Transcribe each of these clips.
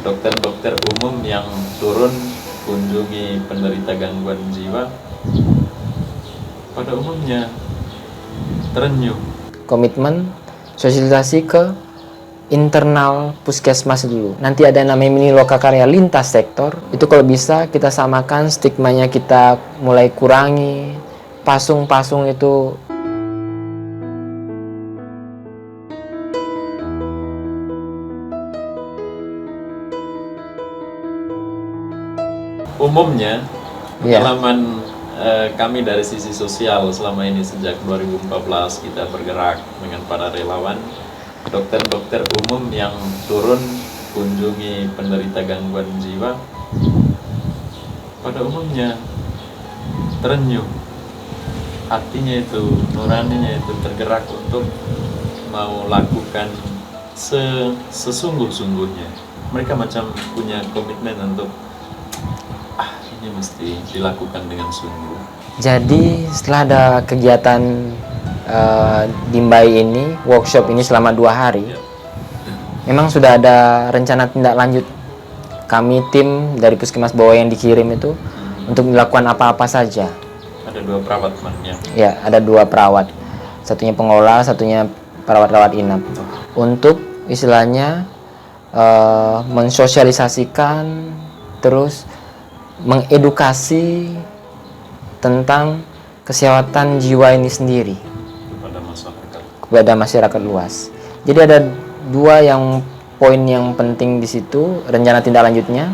dokter-dokter umum yang turun kunjungi penderita gangguan jiwa pada umumnya terenyuh. Komitmen sosialisasi ke internal puskesmas dulu. Nanti ada yang namanya mini lokakarya lintas sektor. Itu kalau bisa kita samakan, stigmanya kita mulai kurangi. Pasung-pasung itu umumnya ya. pengalaman kami dari sisi sosial selama ini sejak 2014 kita bergerak dengan para relawan, dokter-dokter umum yang turun kunjungi penderita gangguan jiwa pada umumnya terenyuh, hatinya itu, nuraninya itu tergerak untuk mau lakukan sesungguh-sungguhnya. Mereka macam punya komitmen untuk ini mesti dilakukan dengan sungguh. Jadi setelah ada kegiatan di Mbai ini, workshop ini selama 2 hari, memang sudah ada rencana tindak lanjut. Kami tim dari Puskesmas Bawah yang dikirim itu untuk melakukan apa-apa saja. Ada 2 perawat temannya. Ya, ada 2 perawat. Satunya pengolah, satunya perawat-rawat inap. Untuk istilahnya mensosialisasikan, terus mengedukasi tentang kesehatan jiwa ini sendiri kepada masyarakat luas. Jadi ada 2 yang poin yang penting di situ rencana tindak lanjutnya.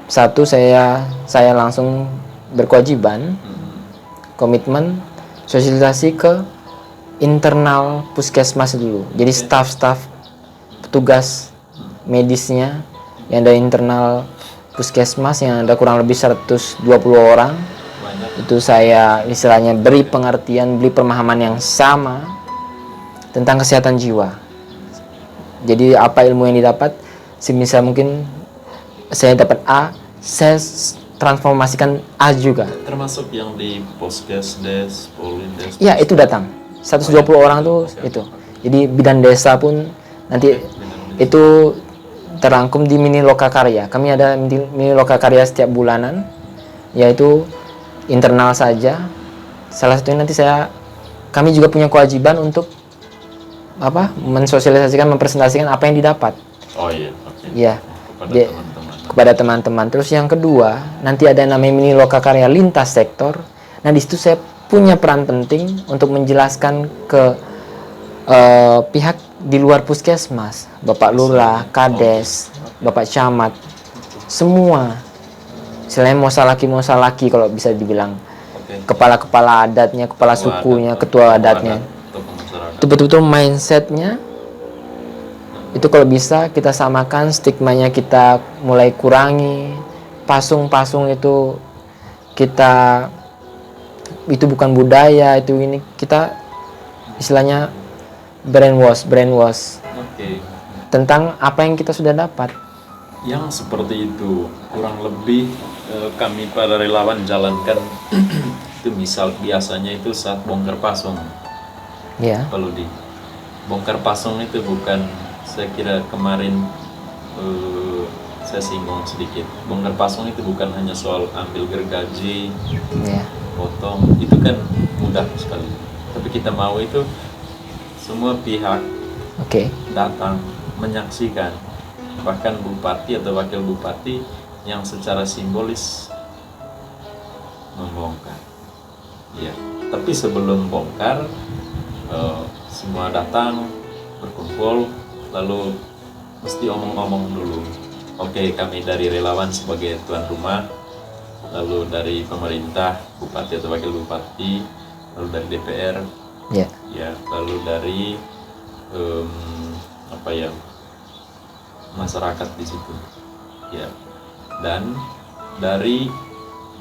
Satu, saya langsung berkewajiban komitmen sosialisasi ke internal puskesmas dulu. Jadi staf-staf petugas medisnya yang ada internal puskesmas yang ada kurang lebih 120 orang. Itu saya istilahnya beri pengertian, beri pemahaman yang sama tentang kesehatan jiwa. Jadi apa ilmu yang didapat, semisal mungkin saya dapat A, saya transformasikan A juga. Termasuk yang di Poskesdes, Polindes. Ya, itu datang. 120 orang tuh itu. Jadi bidan desa pun nanti itu terangkum di mini lokakarya. Kami ada mini lokakarya setiap bulanan, yaitu internal saja. Salah satunya nanti kami juga punya kewajiban untuk mensosialisasikan, mempresentasikan apa yang didapat. Oh iya, oke. Ya, Kepada teman-teman. kepada teman-teman. Terus yang kedua, nanti ada yang namanya mini lokakarya lintas sektor. Nah, di situ saya punya peran penting untuk menjelaskan ke pihak di luar puskesmas, Bapak Lurah, Kades, Bapak Camat, semua. Selain mau salaki kalau bisa dibilang, kepala-kepala adatnya, kepala sukunya, ketua adatnya, itu betul-betul mindsetnya. Itu kalau bisa kita samakan, stigmanya kita mulai kurangi. Pasung-pasung itu itu bukan budaya, itu ini kita istilahnya brainwash tentang apa yang kita sudah dapat. Yang seperti itu kurang lebih kami para relawan jalankan itu biasanya itu saat bongkar pasung. Ya. Kalau di bongkar pasung itu bukan, saya kira kemarin saya singgung sedikit. Bongkar pasung itu bukan hanya soal ambil gergaji, potong, itu kan mudah sekali. Tapi kita mau itu semua pihak datang menyaksikan, bahkan bupati atau wakil bupati yang secara simbolis membongkar. Ya, tapi sebelum bongkar semua datang berkumpul, lalu mesti omong-omong dulu. Oke, kami dari relawan sebagai tuan rumah, lalu dari pemerintah, bupati atau wakil bupati, lalu dari DPR, lalu dari masyarakat di situ, ya, dan dari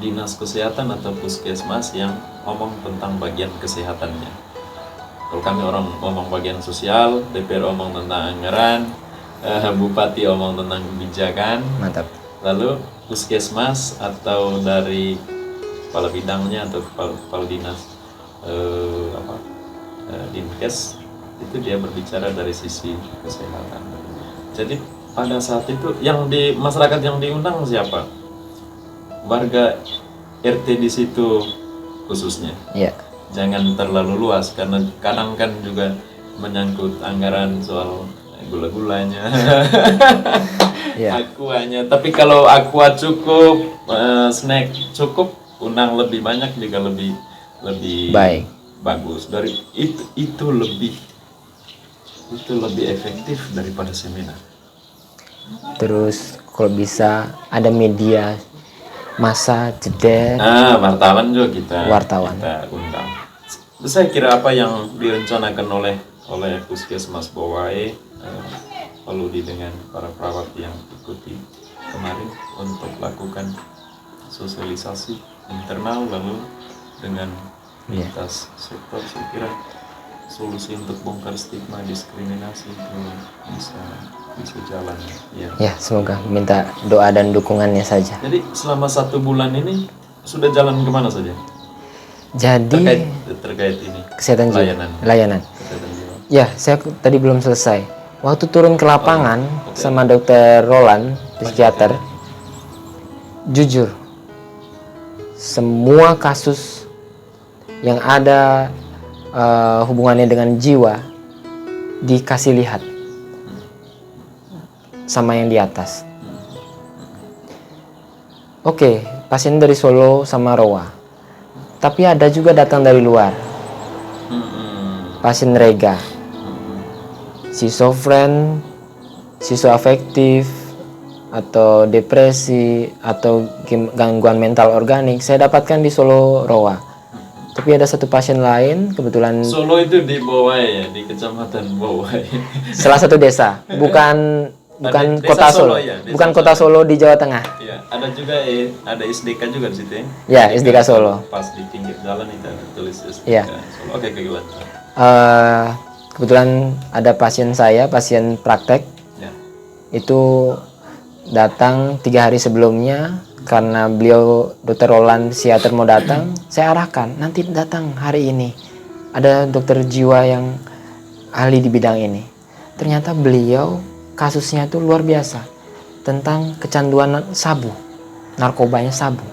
dinas kesehatan atau puskesmas yang ngomong tentang bagian kesehatannya. Kalau kami orang ngomong bagian sosial, DPR ngomong tentang anggaran, bupati ngomong tentang kebijakan. Mantap. Lalu puskesmas atau dari kepala bidangnya atau kepala dinas Dinkes itu dia berbicara dari sisi kesehatan. Jadi pada saat itu yang di masyarakat yang diundang siapa? Warga RT di situ khususnya. Ya. Jangan terlalu luas karena kadang kan juga menyangkut anggaran soal gula-gulanya, Ya. akuanya. Tapi kalau aqua cukup, snack cukup, undang lebih banyak juga lebih Baik. bagus. Dari itu lebih efektif daripada seminar. Terus kalau bisa ada media massa, jeda. Wartawan juga kita Wartawan. undang. Saya kira apa yang direncanakan oleh Puskesmas Bowai, lalu dengan para perawat yang ikuti kemarin untuk lakukan sosialisasi internal, lalu dengan lintas sektor, saya kira solusi untuk bongkar stigma diskriminasi itu bisa jalan ya. Ya, semoga minta doa dan dukungannya saja. Jadi selama 1 bulan ini sudah jalan kemana saja? Jadi terkait ini kesehatan jiwa, layanan. Kesehatan jiwa. Ya, saya tadi belum selesai. Waktu turun ke lapangan sama Dokter Roland, psikiater, jujur, semua kasus yang ada hubungannya dengan jiwa dikasih lihat sama yang di atas. Oke, pasien dari Solo sama Roa, tapi ada juga datang dari luar, pasien rega, schizofren, schizoafektif, atau depresi, atau gangguan mental organik. Saya dapatkan di Solo Roa. Tapi ada satu pasien lain kebetulan. Solo itu di Bowai ya, di kecamatan Bowai. Salah satu desa, bukan kota Solo, ya, bukan kota Solo di Jawa Tengah. Ya, ada juga ada SDK juga di situ ya. Ya, SDK Solo. Pas di pinggir jalan itu ada tulis SDK Ya. Solo. Oke, lanjut. Kebetulan ada pasien saya, pasien praktek. Ya. Itu datang 3 hari sebelumnya. Karena beliau Dokter Roland psikiater mau datang, saya arahkan nanti datang hari ini. Ada dokter jiwa yang ahli di bidang ini. Ternyata beliau kasusnya itu luar biasa tentang kecanduan sabu, narkobanya sabu.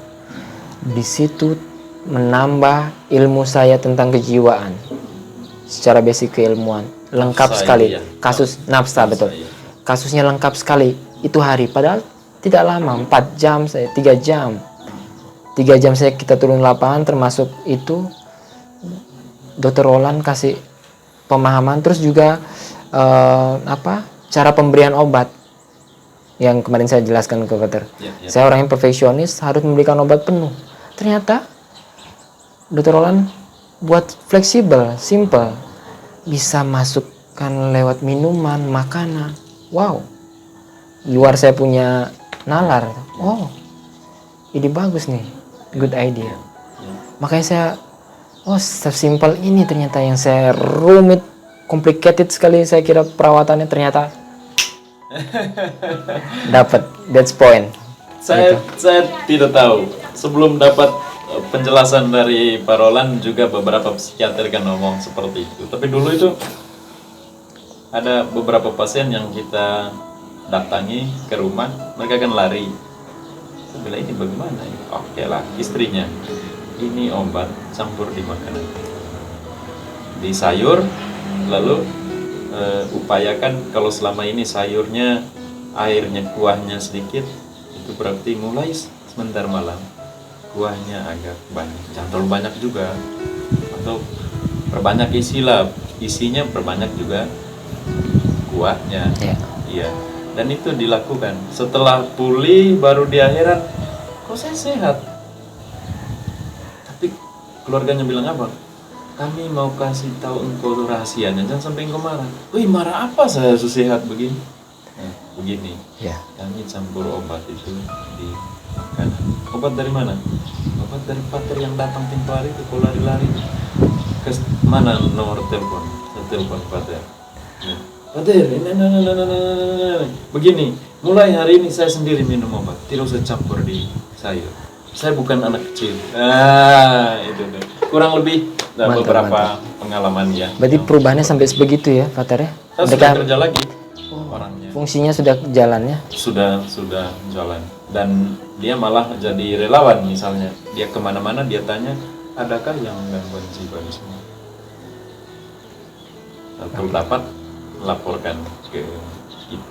Di situ menambah ilmu saya tentang kejiwaan. Secara basic keilmuan lengkap Nafsa, sekali. ya. Kasus nafsa betul. Iya. Kasusnya lengkap sekali. Itu hari padahal tidak lama, 4 jam saya, 3 jam. 3 jam saya kita turun lapangan, termasuk itu Dokter Roland kasih pemahaman, terus juga cara pemberian obat yang kemarin saya jelaskan ke dokter. Ya. Saya orang yang perfeksionis, harus memberikan obat penuh. Ternyata Dokter Roland buat fleksibel, simple, bisa masukkan lewat minuman, makanan. Wow, luar saya punya nalar. Oh, ide bagus nih, good idea. Makanya saya, sesimpel ini ternyata yang saya rumit, complicated sekali saya kira perawatannya, ternyata dapat. That's point. Saya tidak tahu. Sebelum dapat penjelasan dari Pak Roland, juga beberapa psikiater kan ngomong seperti itu. Tapi dulu itu ada beberapa pasien yang kita datangi ke rumah, mereka kan lari. Saya bilang, ini bagaimana? Oke lah, istrinya, ini obat campur di makanan, di sayur, lalu upayakan kalau selama ini sayurnya airnya, kuahnya sedikit, itu berarti mulai sebentar malam kuahnya agak banyak, jangan terlalu banyak juga, atau perbanyak isinya perbanyak juga kuahnya. Iya. Dan itu dilakukan. Setelah pulih baru di akhiran, kok saya sehat? Tapi keluarganya bilang apa? Kami mau kasih tahu engkau rahasianya, jangan sampai engkau marah. Wih, marah apa saya sehat begini? Nah, begini. Ya. Kami campur obat itu di makanan. Obat dari mana? Obat dari pater yang datang tempo hari itu, kalau lari-lari. Ke mana nomor telepon? Saya telepon pater. Nah, Pater, begini, mulai hari ini saya sendiri minum obat, tidak usah campur di sayur. Saya bukan anak kecil. Itu deh. Kurang lebih beberapa pengalaman ya. Berarti perubahannya sampai sebegitu ya, Pater ya? Saya sudah kerja lagi. orangnya. Fungsinya sudah jalan ya? Sudah jalan. Dan dia malah jadi relawan misalnya. Dia kemana-mana dia tanya, adakah yang gangguan jiwa di sini? Atau dapat laporkan ke kita.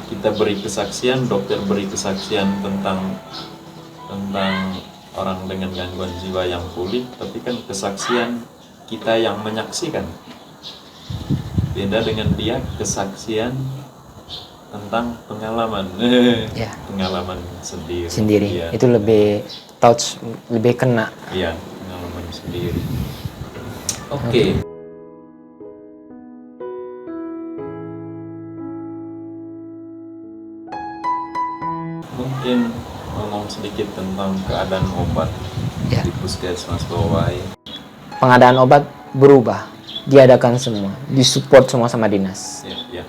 Kita beri kesaksian, dokter beri kesaksian tentang orang dengan gangguan jiwa yang pulih, tapi kan kesaksian kita yang menyaksikan. Beda dengan dia kesaksian tentang pengalaman, pengalaman sendiri. Ya. Itu lebih touch, lebih kena. Iya, pengalaman sendiri. Oke. Mungkin ngomong sedikit tentang keadaan obat di Puskesmas Bowai. Pengadaan obat berubah, diadakan semua, disupport semua sama dinas. Ya.